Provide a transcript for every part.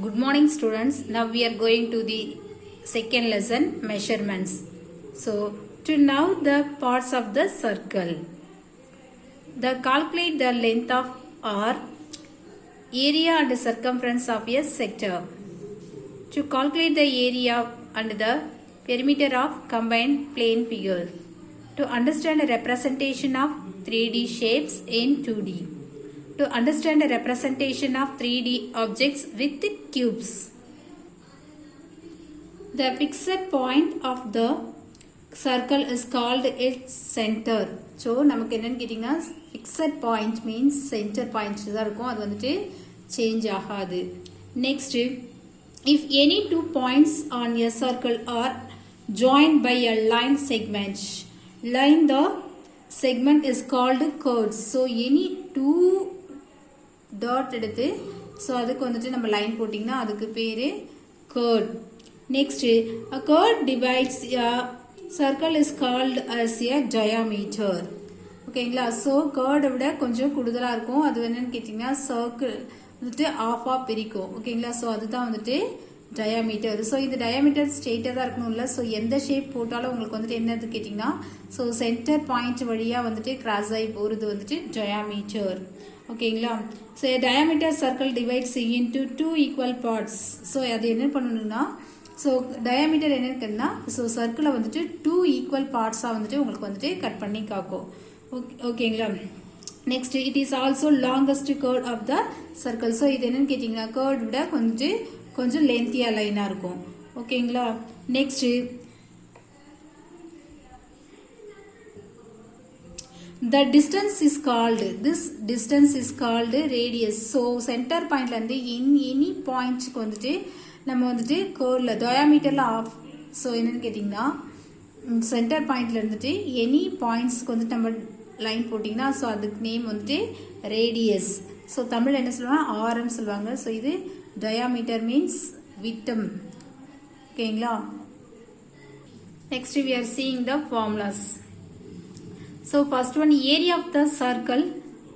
Good morning students. Now we are going to the second lesson, measurements. So to know the parts of the circle. Calculate the length of R, area and circumference of a sector. To calculate the area and the perimeter of combined plane figure. To understand a representation of 3D shapes in 2D. To understand a representation of 3D objects with cubes. The fixed point of the circle is called its center. So நமக்கு என்னன்னு கேட்டிங்கன்னா fixed point means center point தான் இருக்கும், அது வந்துட்டு change ஆகாது. Next, if any two points on a circle are joined by a line segment, the segment is called chord. So any two dot எடுத்து so அதுக்கு வந்துட்டு நம்ம லைன் போட்டிங்கன்னா அதுக்கு பேர் curve. Next, a curve divides a circle is called as a diameter. ஓகேங்களா? So curve விட கொஞ்சம் கூடுதலாக இருக்கும், அது என்னன்னு கேட்டிங்கன்னா சர்க்கிள் வந்துட்டு ஆஃபாக பிரிக்கும். ஓகேங்களா? ஸோ அதுதான் வந்துட்டு டயாமீட்டர். ஸோ இந்த டயாமீட்டர் ஸ்ட்ரெயிட்டாக தான் இருக்கணும்ல. ஸோ எந்த ஷேப் போட்டாலும் உங்களுக்கு வந்துட்டு என்னது கேட்டிங்கன்னா ஸோ சென்டர் பாயிண்ட் வழியாக வந்துட்டு கிராஸ் ஆகி போகிறது வந்துட்டு டயாமீட்டர். ஓகேங்களா? So diameter circle divides into two equal parts. So அது என்ன பண்ணணும்னா ஸோ டயாமீட்டர் என்னன்னா ஸோ சர்க்கிளை வந்துட்டு டூ ஈக்குவல் பார்ட்ஸாக வந்துட்டு உங்களுக்கு வந்துட்டு கட் பண்ணி காக்கும். ஓகேங்களா? Next, it is also longest curve of the circle. So இது என்னன்னு கேட்டிங்கன்னா கர்வ் விட கொஞ்சம் லென்த்தியாக லைனாக இருக்கும். ஓகேங்களா? Next, the distance is called radius. so center point ல இருந்து any point க்கு வந்துட்டு நம்ம வந்துட்டு curveல diameterல ஆஃப். so என்னன்னு கேட்டிங்கன்னா center point ல இருந்துட்டு any points க்கு வந்துட்டு நம்ம லைன் போட்டிங்கன்னா ஸோ அதுக்கு நேம் வந்துட்டு ரேடியஸ். ஸோ தமிழ் என்ன சொல்லுவாங்க, ஆரம் சொல்லுவாங்க. ஸோ இது diameter மீன்ஸ் விட்டம். ஓகேங்களா? Next we are seeing the formulas. So first one, area of the circle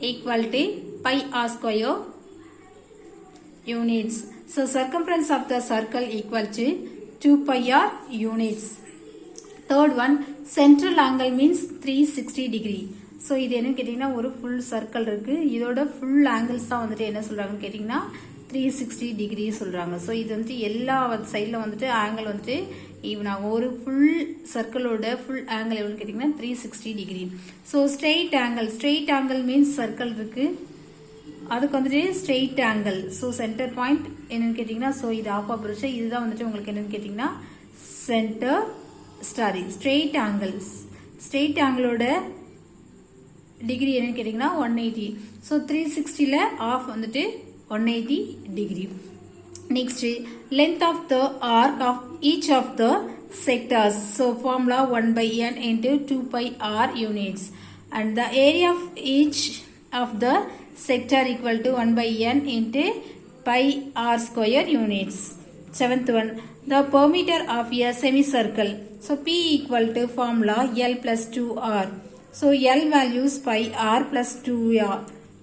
equal to pi r square units. So circumference of the circle equal to 2 pi r units. Third one, central angle means 360 degree. So இது என்ன கேட்டிங்கன்னா ஒரு full circle இருக்கு, இதோட full angles தான் வந்துட்டு என்ன சொல்றாங்கன்னு கேட்டிங்கன்னா 360 degree சொல்றாங்க. ஸோ இது வந்துட்டு எல்லா சைடில் வந்துட்டு ஆங்கிள் வந்துட்டு ஈவனாக ஒரு ஃபுல் சர்க்கிளோட ஃபுல் ஆங்கிள் எவ்வளோன்னு கேட்டிங்கன்னா 360 degree. So straight angle means circle இருக்கு, அதுக்கு வந்துட்டு straight angle. So centre point என்னன்னு கேட்டிங்கன்னா ஸோ இது ஆஃப் பிரிச்சு இதுதான் வந்துட்டு உங்களுக்கு என்னன்னு கேட்டிங்கன்னா ஸ்ட்ரெயிட் ஆங்கிளோட டிகிரி என்னன்னு கேட்டிங்கன்னா 180. ஸோ 360ல ஆஃப் வந்துட்டு 180 degree. Next, length of the arc of each of the sectors. So formula 1 by n into 2 pi r units, and the area of each of the sector equal to 1 by n into pi r square units. Seventh one, the perimeter of a semicircle. So p equal to formula l plus 2r. So l values pi r plus 2r.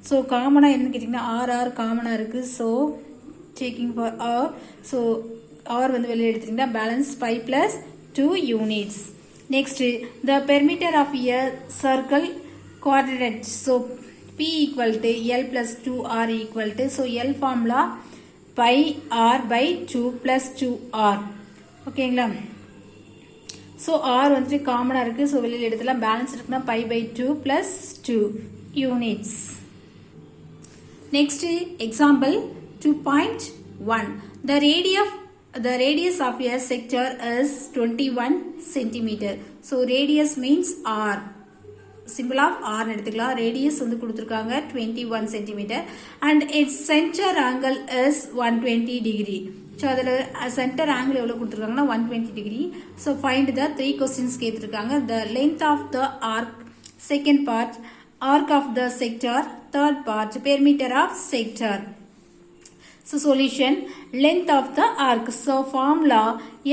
So காமனாக என்னன்னு கேட்டிங்கன்னா R காமனாக இருக்குது. So checking for R. So R வந்து வெளியே எடுத்துட்டிங்கன்னா balance 5 + 2 units. Next, the perimeter of a circle quadrant. So P equal to L + 2r equal to so L formula pi R by 2 + 2r. ஓகேங்களா? So R வந்துட்டு காமனாக இருக்குது, so வெளியில் எடுத்துலாம். Balance இருக்குன்னா pi by 2 + 2 units. Next example 2.1. The radius of a sector is 21 centimeter. So radius means r. Symbol of r எடுத்துக்கலாம். radius வந்து கொடுத்திருக்காங்க 21 centimeter and its center angle is 120 degree. So அதில் center angle எவ்வளவு கொடுத்திருக்காங்கன்னா 120 degree. So find the 3 questions கேட்டிருக்காங்க. The length of the arc, second part, arc of the sector, third part, perimeter of sector. So solution, length of the arc. So formula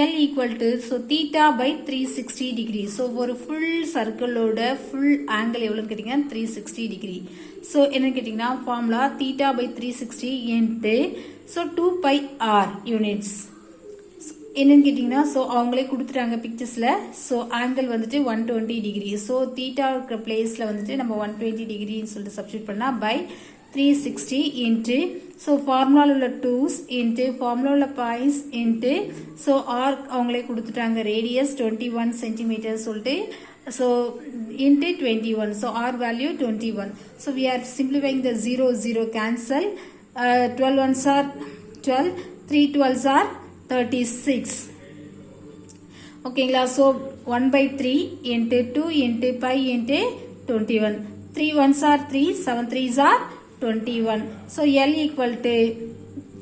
L equal to so theta by 360 degree. So for full circle oda full angle எவ்வளவு கேட்டிங்கன்னா 360 degree. So என்ன கேட்டிங்கன்னா formula theta by 360 into So 2 pi r units. என்னன்னு கேட்டிங்கன்னா so அவங்களே கொடுத்துட்டாங்க பிக்சர்ஸில். So angle வந்துட்டு 120 degree. So theta இருக்கிற பிளேஸில் வந்துட்டு நம்ம 120 டிகிரின்னு சொல்லிட்டு சப்ஸ்டியூட் பண்ணால் பை 360 இன்ட்டு ஸோ ஃபார்முலாவில் உள்ள டூஸ் இன்ட்டு ஃபார்முலாவில் உள்ள பாய்ஸ் இன்ட்டு ஸோ ஆர் அவங்களே கொடுத்துட்டாங்க ரேடியஸ் 21 சென்டிமீட்டர் சொல்லிட்டு so into 21. So R value 21. So we are simplifying the 0 cancel. 12 ones are 12, 3 12s are 36. ஓகேங்களா. So 1/3 into 2 into pi into 21. 3 ones are 3, 7 3s are 21. So L equal to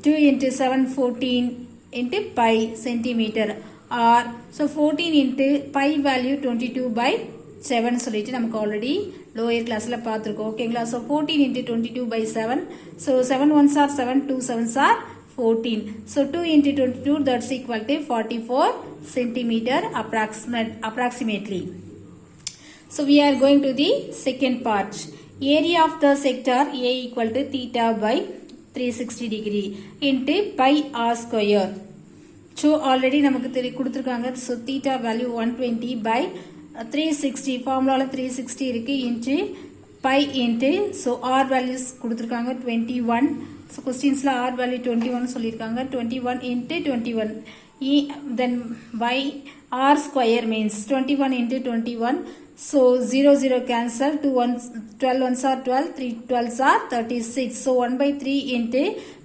2 into 7 14 into pi centimeter or so 14 into pi value 22/7 சொல்லிட்டு நமக்கு already lower கிளாஸ்ல பார்த்துருக்கோம். ஓகேங்களா. So 14 into 22/7. So 7 ones are 7, 2 7s are 14. So 2 into 22 that's equal to 44 centimeter approximately. So we are going to the second part. Area of the sector A equal to theta by 360 degree into pi r square. So already நமக்கு கொடுத்திருக்காங்க. So theta value 120 by 360 formula 360 இருக்கு into pi into so r values கொடுத்திருக்காங்க 21. So questions r value 21 சொல்லிருக்காங்க. 21 into 21 then by r square means 21 into 21. So 0 cancel. 12 ones are 12, 3 12s are 36. So 1/3 into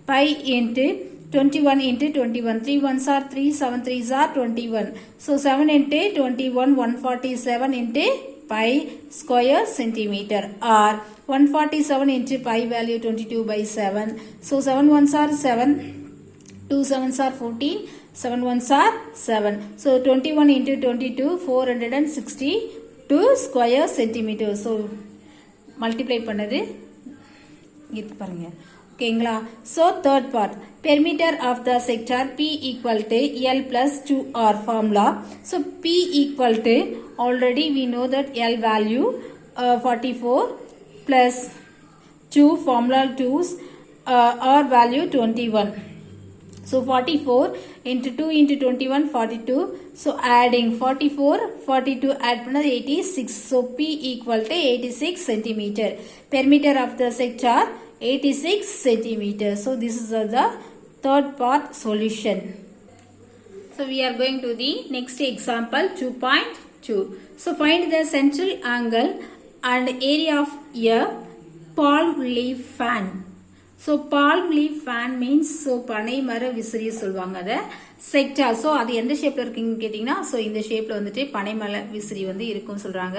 pi into 21 into 21. 3 ones are 3, 7 3s are 21. So 7 into 21 147 into pi square centimeter or 147 into pi value 22/7. So 7 ones are 7, 2 7s are 14, 7 ones are 7. So 21 into 22 462 square centimeter. So multiply பண்ணது இது பாருங்க. ஓகேங்களா. So third part perimeter of the sector P equal to L plus 2R formula. So P equal to already we know that L value 44 plus 2 formula 2's R value 21. So 44 into 2 into 21 42. So adding 44 42 add பண்ணது 86. So P equal to 86 centimeter. Perimeter of the sector 86 centimeter. So this is the third part solution. So we are going to the next example 2.2. So find the central angle and area of a palm leaf fan. So palm leaf fan means so பனை மர விசிறி சொல்வாங்க அத sector. So அது எந்த ஷேப்ல இருக்குன்னு கேட்டிங்கன்னா ஸோ இந்த ஷேப்ல வந்துட்டு பனை மர விசிறி வந்து இருக்கும்னு சொல்றாங்க.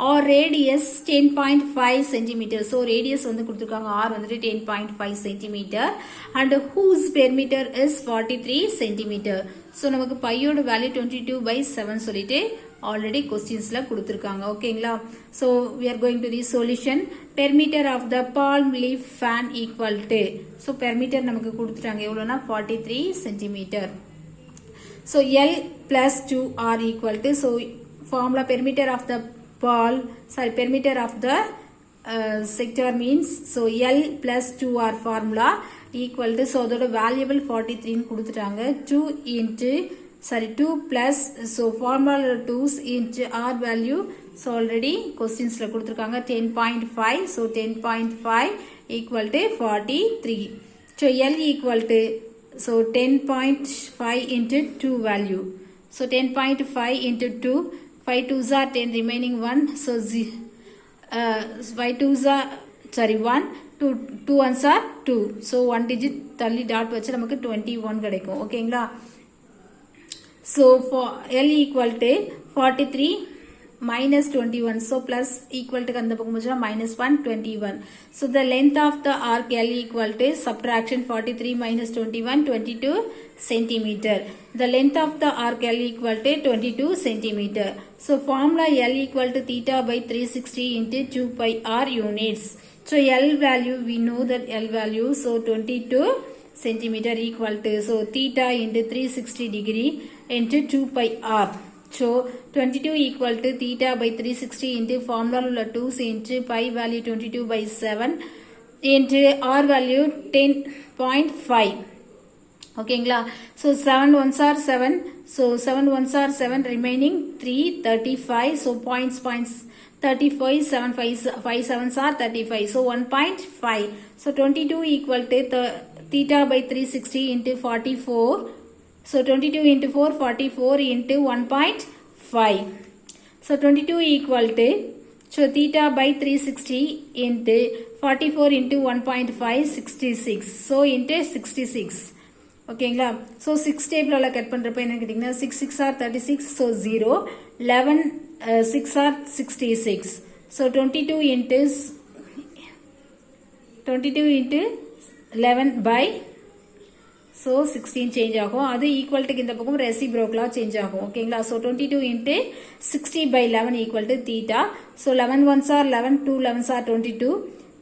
R radius 10.5 centimetre. So radius வந்து கொடுத்துருக்காங்க ஆர் வந்துட்டு 10.5 centimetre and whose perimeter is 43 centimetre. So நமக்கு பையோட வேல்யூ 22/7 சொல்லிட்டு already questionsல கொடுத்திருக்காங்க. ஓகேங்களா. So we are going to the solution. Perimeter of the palm leaf fan equal to so perimeter நமக்கு கொடுத்துட்டாங்க எவ்வளவுனா 43 centimeter. So L plus 2R equal to so formula perimeter of the perimeter of the sector means so L plus 2R formula equal to so அதோட variable 43 ன்னு கொடுத்துட்டாங்க. 2 plus so formula 2's into R value so already questions la கொடுத்திருக்காங்க 10.5. so 10.5 equal to 43. so L equal to so 10.5 into 2 value. so 10.5 into 2 5 2s are 10 remaining 1. so 5 2s are 1 2 ones are 2. so 1 digit தள்ளி dot வச்சு நமக்கு 21 கிடைக்கும். ஓகேங்களா. So for L equal to 43 minus 21. So plus equal to அந்த பக்கம் போச்சுனா minus 1 21. So the length of the arc L equal to subtraction 43 minus 21 22 centimeter. The length of the arc L equal to 22 centimeter. So formula L equal to theta by 360 into 2 pi r units. So L value we know that L value so 22 centimeter equal to so theta into 360 degree into 2 pi r. So 22 equal to theta by 360 into formula 2 into pi value 22/7 into r value 10.5. ஓகேங்களா so 7 ones are 7 so 7 ones are 7 remaining 3 35 so points 35 7 5 sevens are 35 so 1.5 so 22 equal to theta by 360 into 44 so 22 into 4 44 into 1.5 so 22 equal to so theta by 360 into 44 into 1.5 66 so into 66 ஓகேங்களா so 6 table cut பண்ணுறப்ப என்ன கேட்டிங்கன்னா 6 6 are 36 so 0 11 6 are 66 so 22 into 11 by so 16 change ஆகும் அது ஈக்குவல்ட்டுக்கு இந்த பக்கம் ரெசிப்ரோக்கலாக சேஞ்ச் ஆகும் ஓகேங்களா so 22 into 60 by 11 equal to theta so 11 ones are 11 2 11s are 22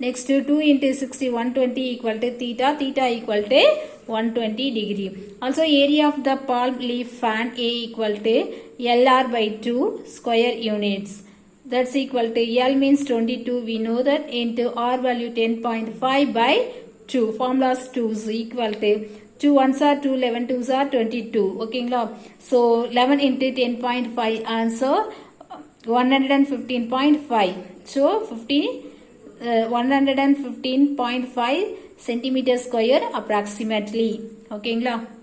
next 2 into 60 120 equal to theta equal to 120 degree. Also area of the palm leaf fan A equal to LR by 2 square units. That's equal to L means 22 we know that into R value 10.5 by 2 formulas 2 is equal to 2 ones are 2 11 2s are 22 okay so 11 into 10.5 answer 115.5 so 115.5 centimeter square approximately okay